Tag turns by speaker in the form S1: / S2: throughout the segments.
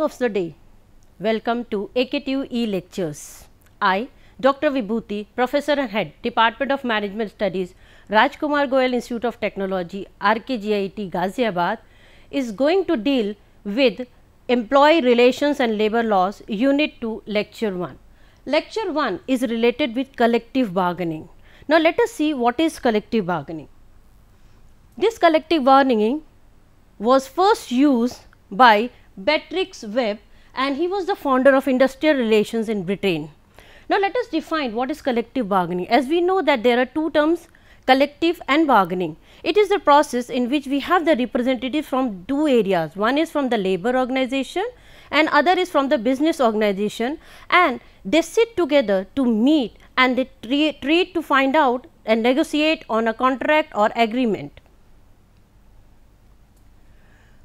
S1: of the day. Welcome to AKTU lectures. I, Dr. Vibhuti, Professor and Head, Department of Management Studies, Rajkumar Goyal Institute of Technology, RKGIT, Ghaziabad, is going to deal with Employee Relations and Labour Laws, Unit 2, Lecture 1. Lecture 1 is related with collective bargaining. Now, let us see what is collective bargaining. This collective bargaining was first used by Beatrix Webb, and he was the founder of industrial relations in Britain. Now, let us define what is collective bargaining. As we know that there are two terms, collective and bargaining. It is the process in which we have the representatives from two areas. One is from the labor organization and other is from the business organization, and they sit together to meet and they treat to find out and negotiate on a contract or agreement.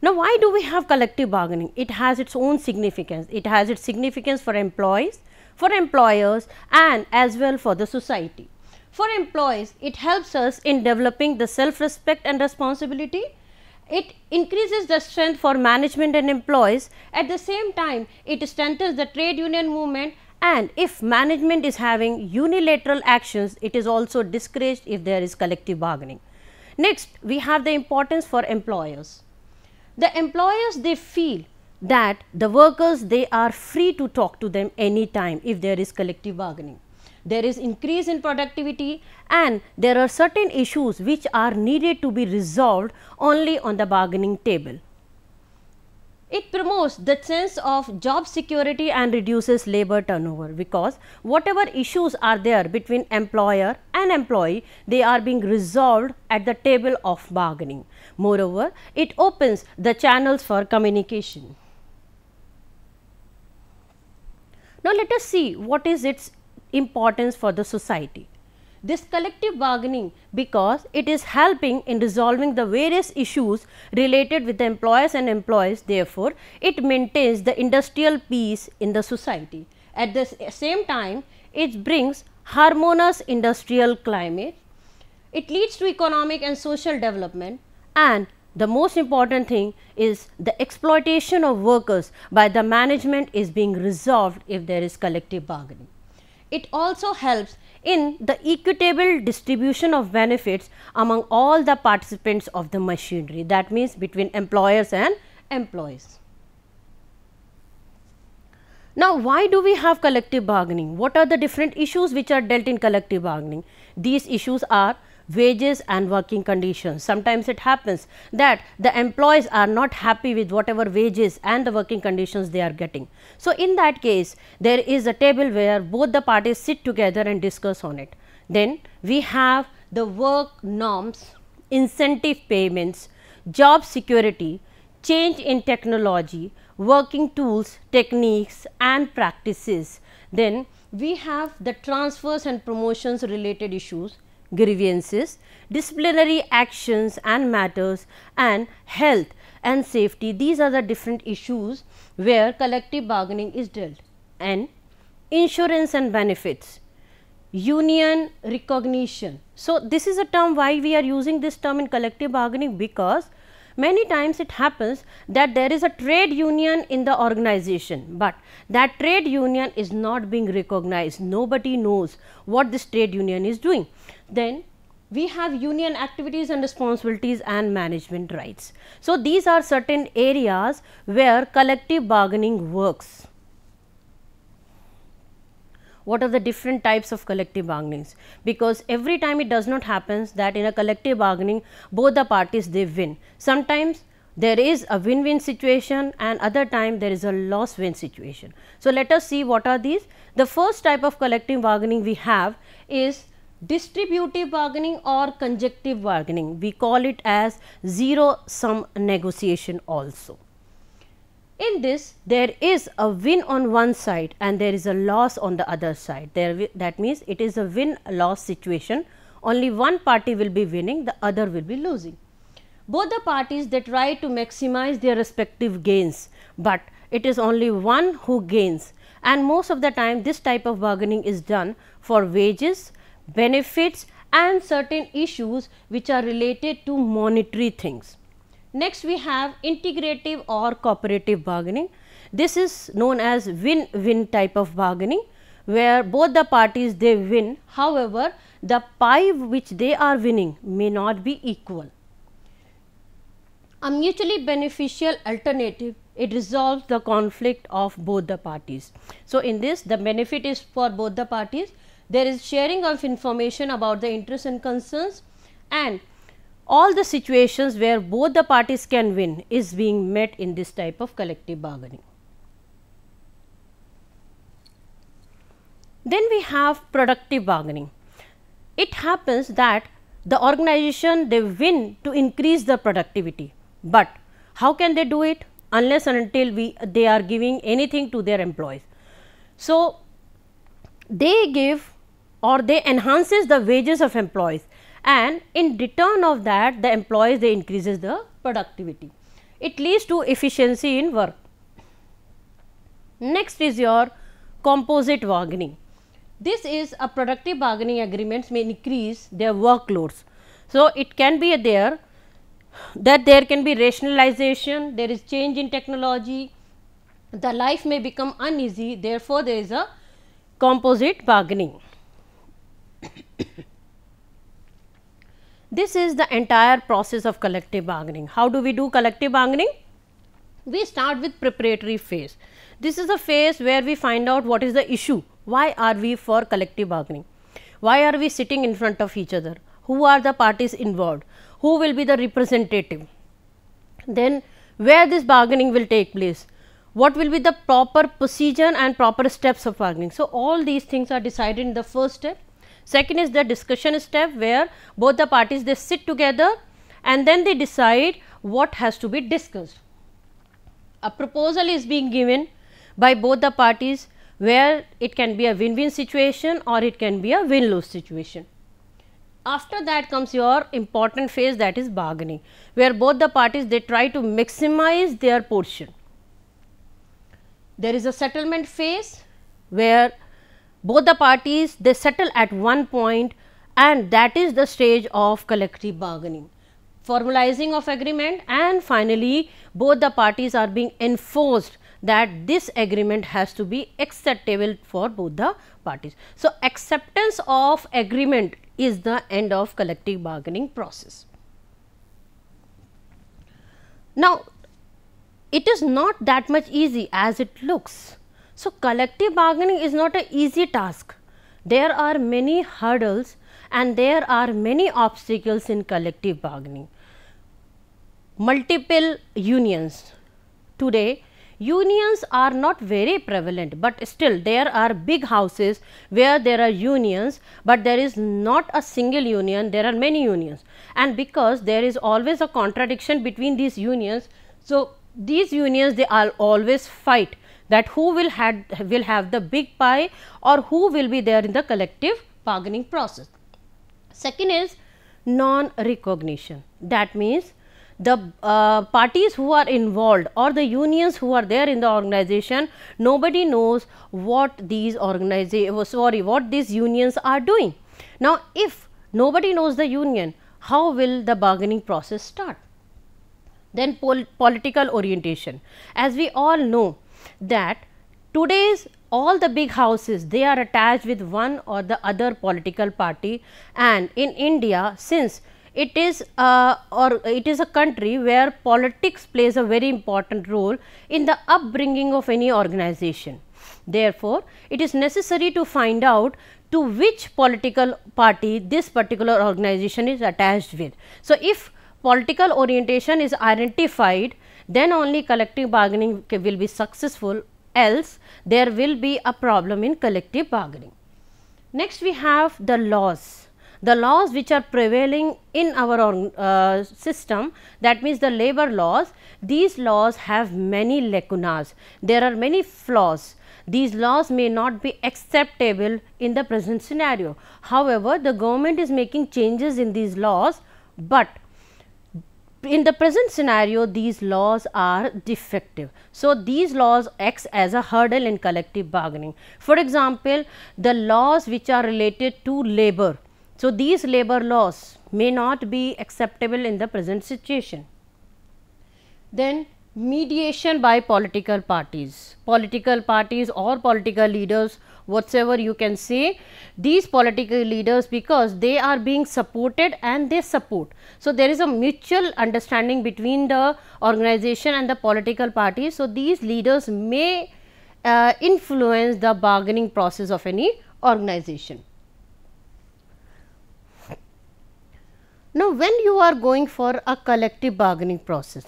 S1: Now, why do we have collective bargaining? It has its own significance. It has its significance for employees, for employers, and as well for the society. For employees, it helps us in developing the self-respect and responsibility. It increases the strength for management and employees. At the same time, it strengthens the trade union movement, and if management is having unilateral actions, it is also discouraged if there is collective bargaining. Next, we have the importance for employers. The employers, they feel that the workers, they are free to talk to them anytime if there is collective bargaining. There is increase in productivity and there are certain issues which are needed to be resolved only on the bargaining table. It promotes the sense of job security and reduces labor turnover, because whatever issues are there between employer and employee, they are being resolved at the table of bargaining. Moreover, it opens the channels for communication. Now, let us see what is its importance for the society. This collective bargaining, because it is helping in resolving the various issues related with the employers and employees, therefore, it maintains the industrial peace in the society. At the same time, it brings harmonious industrial climate, it leads to economic and social development, and the most important thing is the exploitation of workers by the management is being resolved if there is collective bargaining. It also helps in the equitable distribution of benefits among all the participants of the machinery, that means between employers and employees. Now, why do we have collective bargaining? What are the different issues which are dealt in collective bargaining? These issues are wages and working conditions. Sometimes it happens that the employees are not happy with whatever wages and the working conditions they are getting. So, in that case, there is a table where both the parties sit together and discuss on it. Then we have the work norms, incentive payments, job security, change in technology, working tools, techniques and practices. Then we have the transfers and promotions related issues, grievances, disciplinary actions and matters, and health and safety. These are the different issues where collective bargaining is dealt. And insurance and benefits, union recognition. So, this is a term, why we are using this term in collective bargaining, because many times it happens that there is a trade union in the organization, but that trade union is not being recognized. Nobody knows what this trade union is doing. Then we have union activities and responsibilities and management rights. So, these are certain areas where collective bargaining works. What are the different types of collective bargainings? Because every time it does not happen that in a collective bargaining both the parties they win. Sometimes there is a win-win situation and other time there is a loss-win situation. So, let us see what are these. The first type of collective bargaining we have is distributive bargaining or conjunctive bargaining. We call it as zero-sum negotiation also. In this, there is a win on one side and there is a loss on the other side. That means it is a win-loss situation. Only one party will be winning, the other will be losing. Both the parties, they try to maximize their respective gains, but it is only one who gains, and most of the time this type of bargaining is done for wages, benefits and certain issues which are related to monetary things. Next we have integrative or cooperative bargaining. This is known as win-win type of bargaining, where both the parties they win, however, the pie which they are winning may not be equal. A mutually beneficial alternative, it resolves the conflict of both the parties. So, in this the benefit is for both the parties, there is sharing of information about the interests and concerns, and all the situations where both the parties can win is being met in this type of collective bargaining. Then we have productive bargaining. It happens that the organization they win to increase the productivity, but how can they do it unless and until they are giving anything to their employees. So, they give or they enhances the wages of employees, and in return of that the employees they increases the productivity. It leads to efficiency in work. Next is your composite bargaining. This is a productive bargaining agreements may increase their workloads. So, it can be there that there can be rationalization, there is change in technology, the life may become uneasy, therefore, there is a composite bargaining. This is the entire process of collective bargaining. How do we do collective bargaining? We start with preparatory phase. This is a phase where we find out what is the issue. Why are we for collective bargaining? Why are we sitting in front of each other? Who are the parties involved? Who will be the representative? Then where this bargaining will take place? What will be the proper procedure and proper steps of bargaining? So, all these things are decided in the first step. Second is the discussion step, where both the parties they sit together and then they decide what has to be discussed. A proposal is being given by both the parties, where it can be a win-win situation or it can be a win-lose situation. After that comes your important phase, that is bargaining, where both the parties they try to maximize their portion. There is a settlement phase, where both the parties they settle at one point, and that is the stage of collective bargaining, formalizing of agreement, and finally both the parties are being enforced that this agreement has to be acceptable for both the parties. So, acceptance of agreement is the end of collective bargaining process. Now, it is not that much easy as it looks. So, collective bargaining is not an easy task. There are many hurdles and there are many obstacles in collective bargaining. Multiple unions. Today, unions are not very prevalent, but still there are big houses where there are unions, but there is not a single union, there are many unions, and because there is always a contradiction between these unions. So, these unions they are always fight that who will have the big pie or who will be there in the collective bargaining process. Second is non-recognition. That means the parties who are involved or the unions who are there in the organization, nobody knows what these what these unions are doing. Now, if nobody knows the union, how will the bargaining process start? Then political orientation. As we all know that today's all the big houses they are attached with one or the other political party, and in India, since it is a country where politics plays a very important role in the upbringing of any organization. Therefore, it is necessary to find out to which political party this particular organization is attached with. So, if political orientation is identified, then only collective bargaining will be successful, else there will be a problem in collective bargaining. Next, we have the laws. The laws which are prevailing in our system, that means the labor laws, these laws have many lacunas, there are many flaws. These laws may not be acceptable in the present scenario. However, the government is making changes in these laws, but in the present scenario these laws are defective. So, these laws acts as a hurdle in collective bargaining. For example, the laws which are related to labor. So, these labor laws may not be acceptable in the present situation. Then Mediation by political parties or political leaders, whatsoever you can say, these political leaders, because they are being supported and they support. So, there is a mutual understanding between the organization and the political parties. So, these leaders may influence the bargaining process of any organization. Now, when you are going for a collective bargaining process,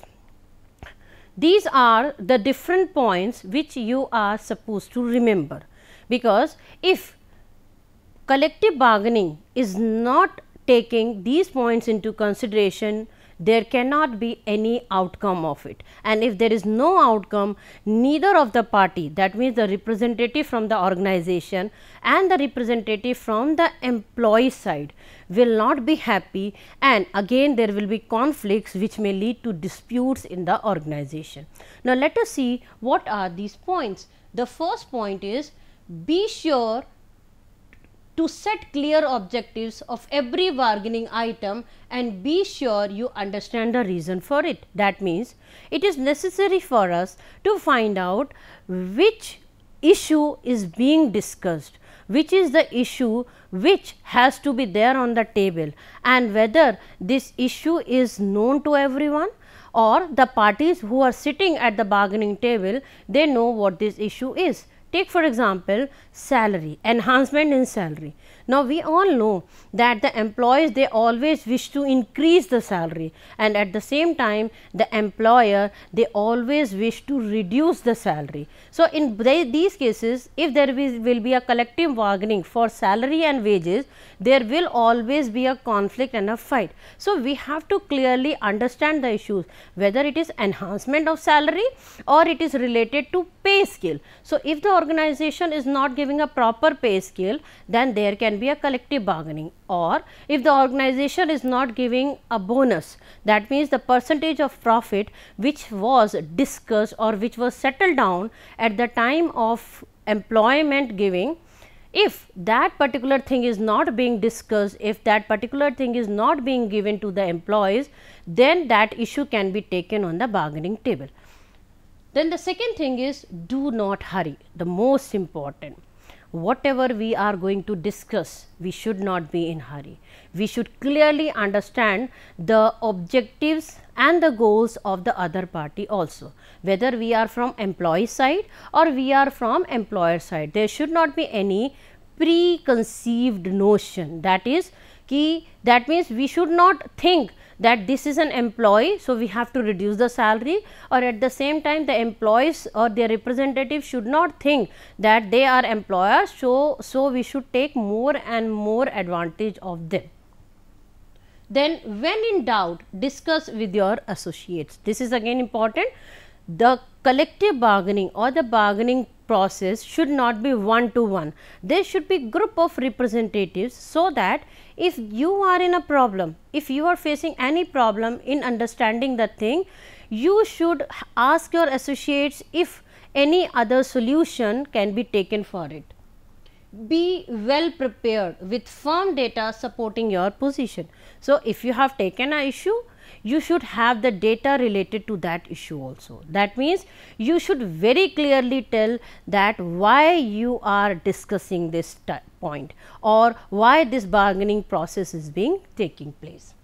S1: these are the different points which you are supposed to remember, because if collective bargaining is not taking these points into consideration, there cannot be any outcome of it, and if there is no outcome, neither of the party, that means the representative from the organization and the representative from the employee side, will not be happy, and again there will be conflicts which may lead to disputes in the organization. Now, let us see what are these points. The first point is, be sure to set clear objectives of every bargaining item and be sure you understand the reason for it. That means, it is necessary for us to find out which issue is being discussed, which is the issue which has to be there on the table, and whether this issue is known to everyone, or the parties who are sitting at the bargaining table, they know what this issue is. Take for example, salary, enhancement in salary. Now, we all know that the employees, they always wish to increase the salary, and at the same time the employer, they always wish to reduce the salary. So, in these cases, if there will be a collective bargaining for salary and wages, there will always be a conflict and a fight. So, we have to clearly understand the issues, whether it is enhancement of salary or it is related to pay scale. So, if the organization is not giving a proper pay scale, then there can be a collective bargaining, or if the organization is not giving a bonus, that means the percentage of profit which was discussed or which was settled down at the time of employment giving, if that particular thing is not being discussed, if that particular thing is not being given to the employees, then that issue can be taken on the bargaining table. Then the second thing is, do not hurry, the most important. Whatever we are going to discuss, we should not be in hurry. We should clearly understand the objectives and the goals of the other party also, whether we are from employee side or we are from employer side. There should not be any preconceived notion, that means we should not think that this is an employee, so we have to reduce the salary, or at the same time the employees or their representatives should not think that they are employers, so we should take more and more advantage of them. Then, when in doubt, discuss with your associates. This is again important. The collective bargaining or the bargaining process should not be one to one. There should be group of representatives, so that if you are in a problem, if you are facing any problem in understanding the thing, you should ask your associates if any other solution can be taken for it. Be well prepared with firm data supporting your position. So, if you have taken an issue, you should have the data related to that issue also. That means, you should very clearly tell that why you are discussing this point, or why this bargaining process is being taking place.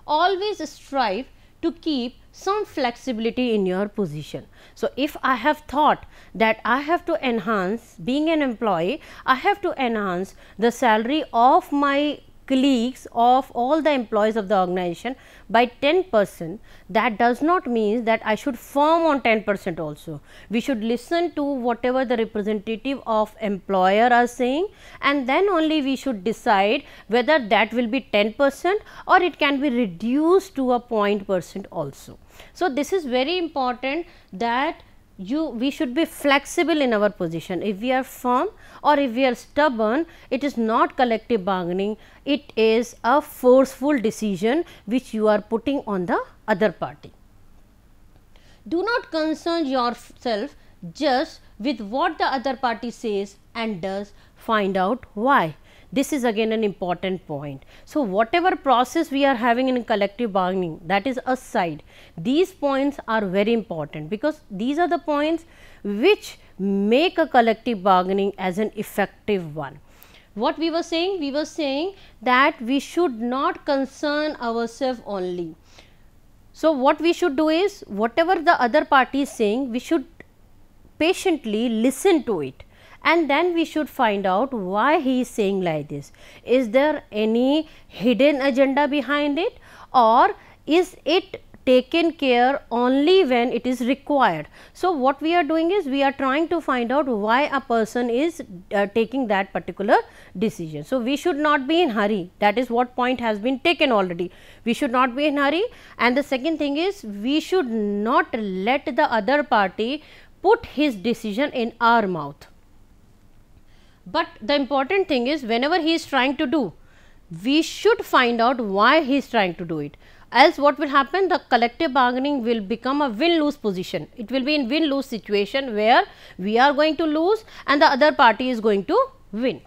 S1: Always strive to keep some flexibility in your position. So, if I have thought that I have to enhance, being an employee, I have to enhance the salary of my colleagues, of all the employees of the organization by 10%, that does not mean that I should firm on 10% also. We should listen to whatever the representative of employer are saying, and then only we should decide whether that will be 10% or it can be reduced to a 0% also. So, this is very important that we should be flexible in our position. If we are firm or if we are stubborn, it is not collective bargaining, it is a forceful decision which you are putting on the other party. Do not concern yourself just with what the other party says and does, find out why. This is again an important point. So, whatever process we are having in collective bargaining, that is a side, these points are very important, because these are the points which make a collective bargaining as an effective one. What we were saying? We were saying that we should not concern ourselves only. So, what we should do is, whatever the other party is saying, we should patiently listen to it, and then we should find out why he is saying like this. Is there any hidden agenda behind it, or is it taken care only when it is required? So, what we are doing is, we are trying to find out why a person is taking that particular decision. So, we should not be in hurry. That is what point has been taken already. We should not be in hurry, and the second thing is, we should not let the other party put his decision in our mouth. But the important thing is, whenever he is trying to do, we should find out why he is trying to do it. Else what will happen? The collective bargaining will become a win-lose position. It will be in win-lose situation, where we are going to lose and the other party is going to win.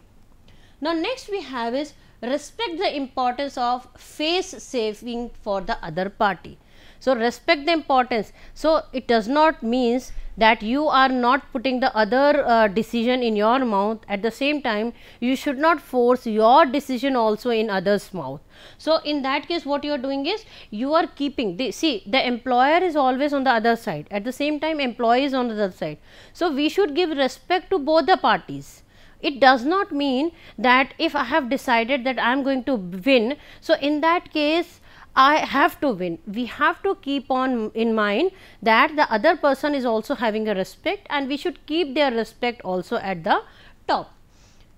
S1: Now, next we have is, respect the importance of face saving for the other party. So, respect the importance. So, it does not means that you are not putting the other decision in your mouth. At the same time, you should not force your decision also in others' mouth. So, in that case, what you are doing is, you are keeping the employer is always on the other side, at the same time employee is on the other side. So, we should give respect to both the parties. It does not mean that if I have decided that I am going to win, so in that case I have to win. We have to keep on in mind that the other person is also having a respect, and we should keep their respect also at the top.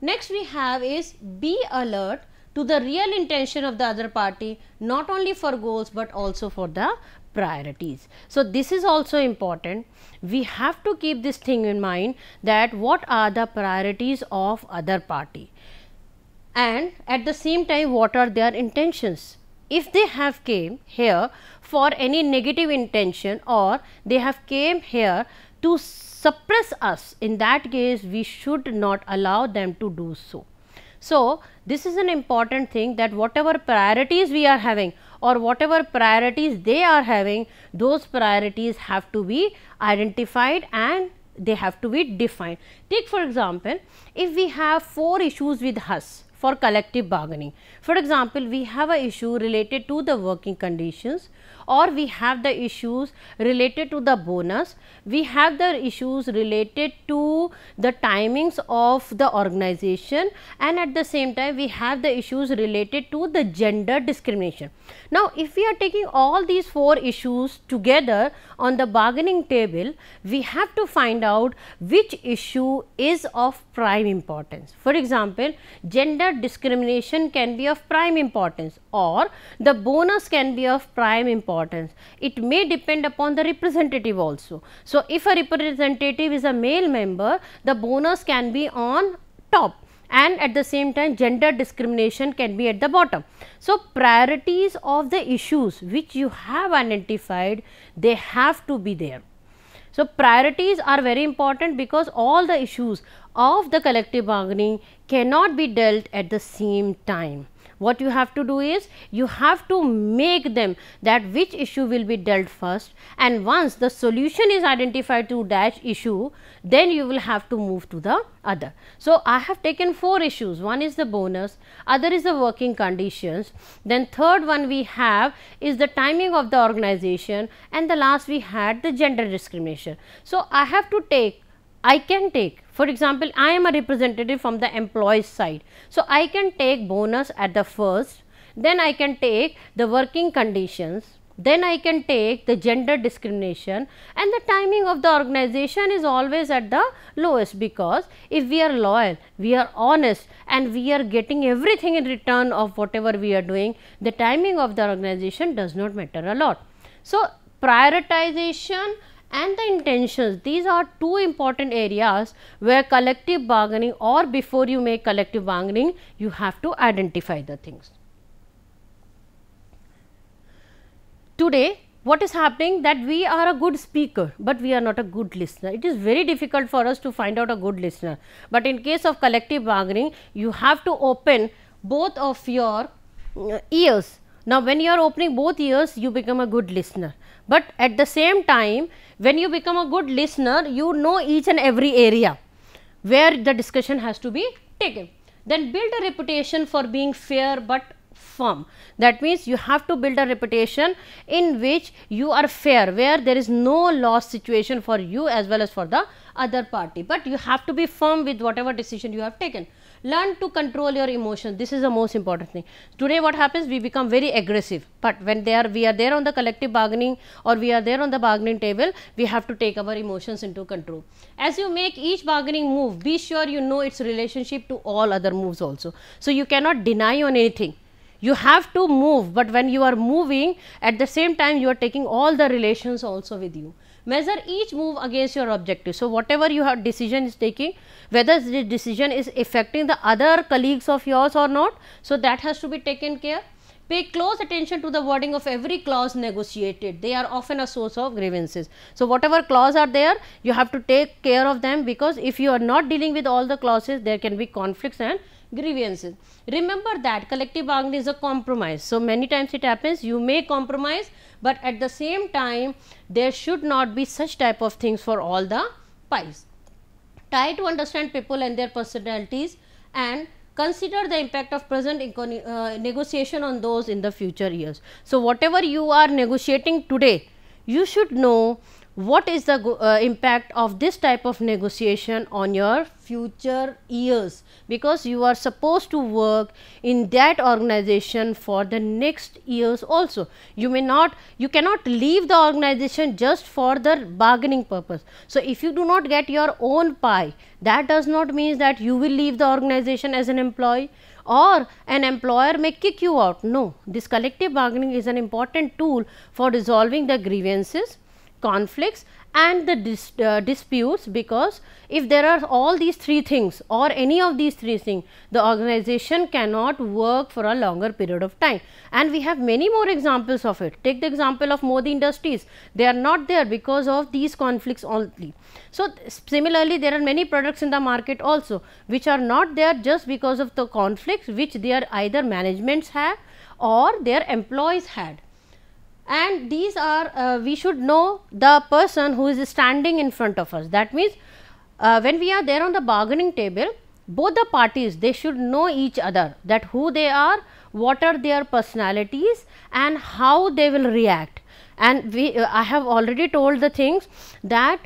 S1: Next we have is, be alert to the real intention of the other party, not only for goals but also for the priorities. So, this is also important. We have to keep this thing in mind, that what are the priorities of other party, and at the same time what are their intentions. If they have came here for any negative intention, or they have came here to suppress us, in that case we should not allow them to do so. So, this is an important thing, that whatever priorities we are having, or whatever priorities they are having, those priorities have to be identified and they have to be defined. Take for example, if we have 4 issues with us for collective bargaining. For example, we have a issue related to the working conditions, or we have the issues related to the bonus, we have the issues related to the timings of the organization, and at the same time we have the issues related to the gender discrimination. Now, if we are taking all these 4 issues together on the bargaining table, we have to find out which issue is of prime importance. For example, gender discrimination can be of prime importance, or the bonus can be of prime importance. It may depend upon the representative also. So, if a representative is a male member, the bonus can be on top, and at the same time gender discrimination can be at the bottom. So, priorities of the issues which you have identified, they have to be there. So, priorities are very important, because all the issues of the collective bargaining cannot be dealt at the same time. What you have to do is, you have to make them that which issue will be dealt first, and once the solution is identified to that issue, then you will have to move to the other. So, I have taken 4 issues. One is the bonus, other is the working conditions, then third one we have is the timing of the organization, and the last we had the gender discrimination. So, I can take, for example, I am a representative from the employee's side. So, I can take bonus at the first, then I can take the working conditions, then I can take the gender discrimination, and the timing of the organization is always at the lowest, because if we are loyal, we are honest, and we are getting everything in return of whatever we are doing, the timing of the organization does not matter a lot. So, prioritization and the intentions, these are 2 important areas where collective bargaining, or before you make collective bargaining, you have to identify the things. Today what is happening, that we are a good speaker, but we are not a good listener. It is very difficult for us to find out a good listener, but in case of collective bargaining, you have to open both of your ears. Now, when you are opening both ears, you become a good listener, but at the same time, when you become a good listener, you know each and every area where the discussion has to be taken. Then build a reputation for being fair but firm. That means you have to build a reputation in which you are fair, where there is no loss situation for you as well as for the other party, but you have to be firm with whatever decision you have taken. Learn to control your emotions. This is the most important thing. Today what happens, we become very aggressive, but when we are there on the collective bargaining, or we are there on the bargaining table, we have to take our emotions into control. As you make each bargaining move, be sure you know its relationship to all other moves also. So you cannot deny on anything. You have to move, but when you are moving, at the same time you are taking all the relations also with you. Measure each move against your objective. So whatever you have decision is taking, whether the decision is affecting the other colleagues of yours or not, so that has to be taken care. Pay close attention to the wording of every clause negotiated. They are often a source of grievances. So whatever clause are there, you have to take care of them, because if you are not dealing with all the clauses, there can be conflicts and grievances. Remember that collective bargaining is a compromise. So many times it happens, you may compromise, but at the same time there should not be such type of things for all the pies. Try to understand people and their personalities, and consider the impact of present negotiation on those in the future years. So whatever you are negotiating today, you should know what is the impact of this type of negotiation on your future years, because you are supposed to work in that organization for the next years also. You cannot leave the organization just for the bargaining purpose. So if you do not get your own pie, that does not mean that you will leave the organization as an employee, or an employer may kick you out. No, this collective bargaining is an important tool for resolving the grievances, conflicts and the disputes, because if there are all these three things or any of these three things, the organization cannot work for a longer period of time. And we have many more examples of it. Take the example of Modi Industries. They are not there because of these conflicts only. So similarly, there are many products in the market also which are not there just because of the conflicts which their either managements had or their employees had. And these are we should know the person who is standing in front of us. That means when we are there on the bargaining table, both the parties, they should know each other, that who they are, what are their personalities and how they will react. And I have already told the things that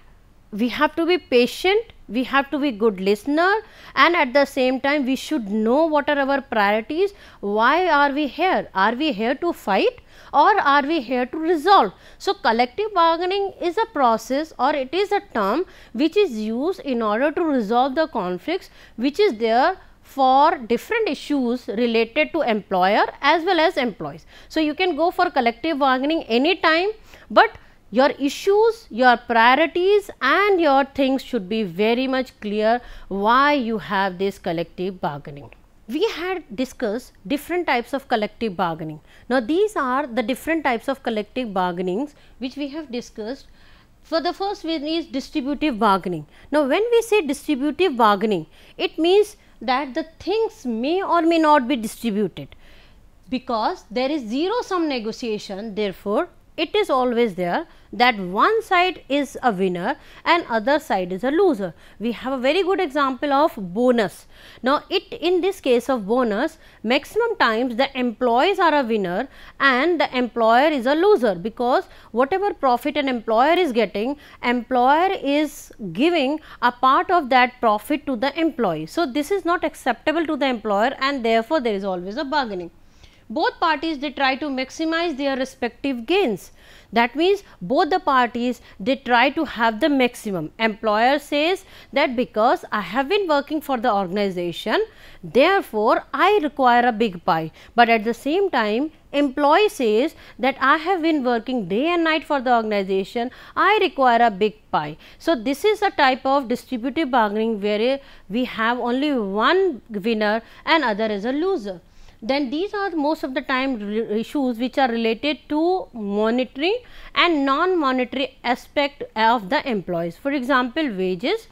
S1: we have to be patient, we have to be good listener, and at the same time we should know what are our priorities. Why are we here? Are we here to fight or are we here to resolve? So collective bargaining is a process, or it is a term which is used in order to resolve the conflicts which is there for different issues related to employer as well as employees. So you can go for collective bargaining anytime, but your issues, your priorities and your things should be very much clear why you have this collective bargaining. We had discussed different types of collective bargaining. Now these are the different types of collective bargainings which we have discussed. For the first one is distributive bargaining. Now when we say distributive bargaining, it means that the things may or may not be distributed, because there is zero sum negotiation. Therefore it is always there that one side is a winner and other side is a loser. We have a very good example of bonus. Now in this case of bonus, maximum times the employees are a winner and the employer is a loser, because whatever profit an employer is getting, employer is giving a part of that profit to the employee. So this is not acceptable to the employer, and therefore there is always a bargaining. Both parties, they try to maximize their respective gains. That means both the parties, they try to have the maximum. Employer says that because I have been working for the organization, therefore I require a big pie. But at the same time, employee says that I have been working day and night for the organization, I require a big pie. So this is a type of distributive bargaining where we have only one winner and other is a loser. then these are most of the time issues which are related to monetary and non-monetary aspect of the employees. For example, wages,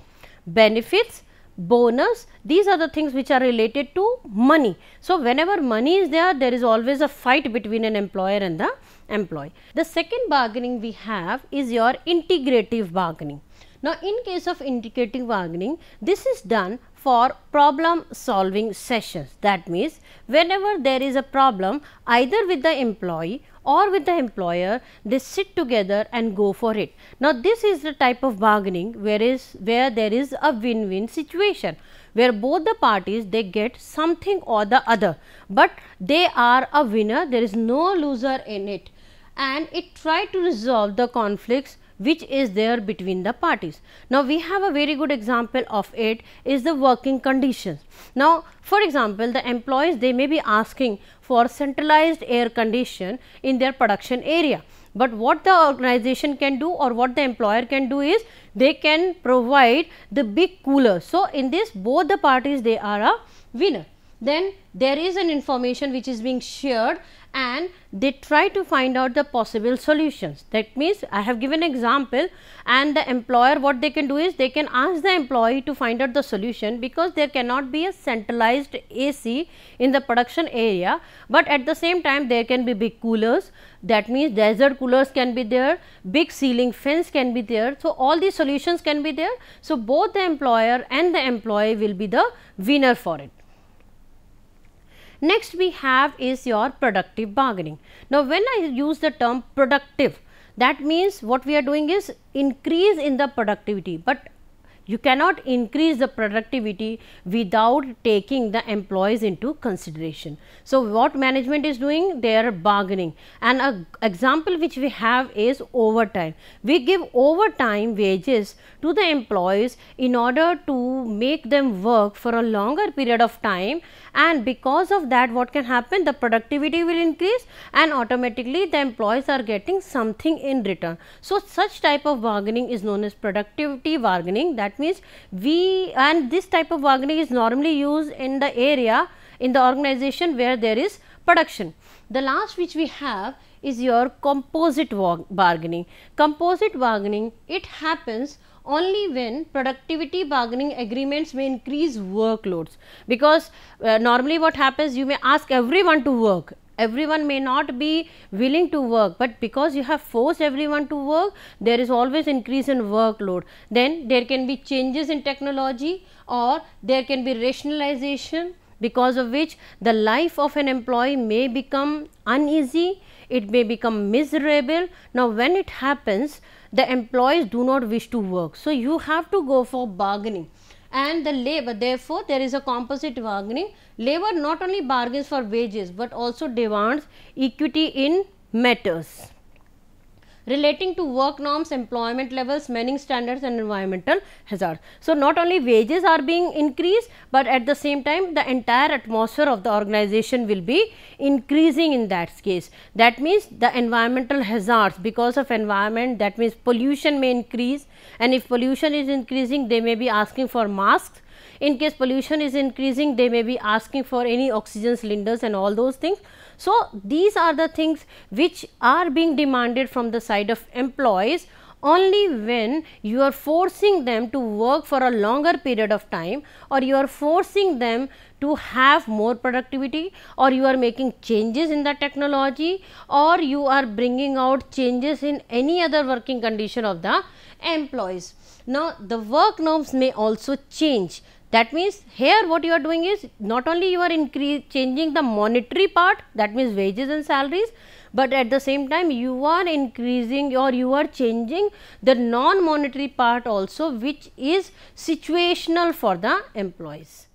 S1: benefits, bonus, these are the things which are related to money. So, whenever money is there, there is always a fight between an employer and the employee. The second bargaining we have is your integrative bargaining. Now, in case of integrative bargaining, this is done for problem solving sessions. That means, whenever there is a problem either with the employee or with the employer, they sit together and go for it. Now, this is the type of bargaining where there is a win-win situation, where both the parties they get something or the other, but they are a winner, there is no loser in it, and it try to resolve the conflicts which is there between the parties. Now, we have a very good example of it is the working conditions. Now, for example, the employees they may be asking for centralized air condition in their production area, but what the organization can do or what the employer can do is they can provide the big cooler. So, in this both the parties they are a winner. Then there is an information which is being shared and they try to find out the possible solutions. That means, I have given example, and the employer what they can do is they can ask the employee to find out the solution, because there cannot be a centralized AC in the production area, but at the same time there can be big coolers. That means, desert coolers can be there, big ceiling fans can be there. So, all these solutions can be there. So, both the employer and the employee will be the winner for it. Next we have is your productive bargaining. Now, when I use the term productive, that means what we are doing is increase in the productivity, but you cannot increase the productivity without taking the employees into consideration. So, what management is doing? They are bargaining, and an example which we have is overtime. We give overtime wages to the employees in order to make them work for a longer period of time, and because of that what can happen, the productivity will increase and automatically the employees are getting something in return. So, such type of bargaining is known as productivity bargaining. That means, this type of bargaining is normally used in the area in the organization where there is production. The last which we have is your composite bargaining. Composite bargaining, it happens only when productivity bargaining agreements may increase workloads, because normally what happens, you may ask everyone to work, everyone may not be willing to work, but because you have forced everyone to work, there is always increase in workload. Then there can be changes in technology, or there can be rationalization, because of which the life of an employee may become uneasy, it may become miserable. Now, when it happens, the employees do not wish to work. So, you have to go for bargaining, and the labor, therefore, there is a composite bargaining. Labor not only bargains for wages, but also demands equity in matters relating to work norms, employment levels, manning standards and environmental hazards. So, not only wages are being increased, but at the same time the entire atmosphere of the organization will be increasing in that case. That means, the environmental hazards, because of environment, that means pollution may increase, and if pollution is increasing, they may be asking for masks. In case pollution is increasing, they may be asking for any oxygen cylinders and all those things. So, these are the things which are being demanded from the side of employees only when you are forcing them to work for a longer period of time, or you are forcing them to have more productivity, or you are making changes in the technology, or you are bringing out changes in any other working condition of the employees. Now, the work norms may also change. That means, here what you are doing is not only you are changing the monetary part, that means wages and salaries, but at the same time you are increasing or you are changing the non-monetary part also, which is situational for the employees.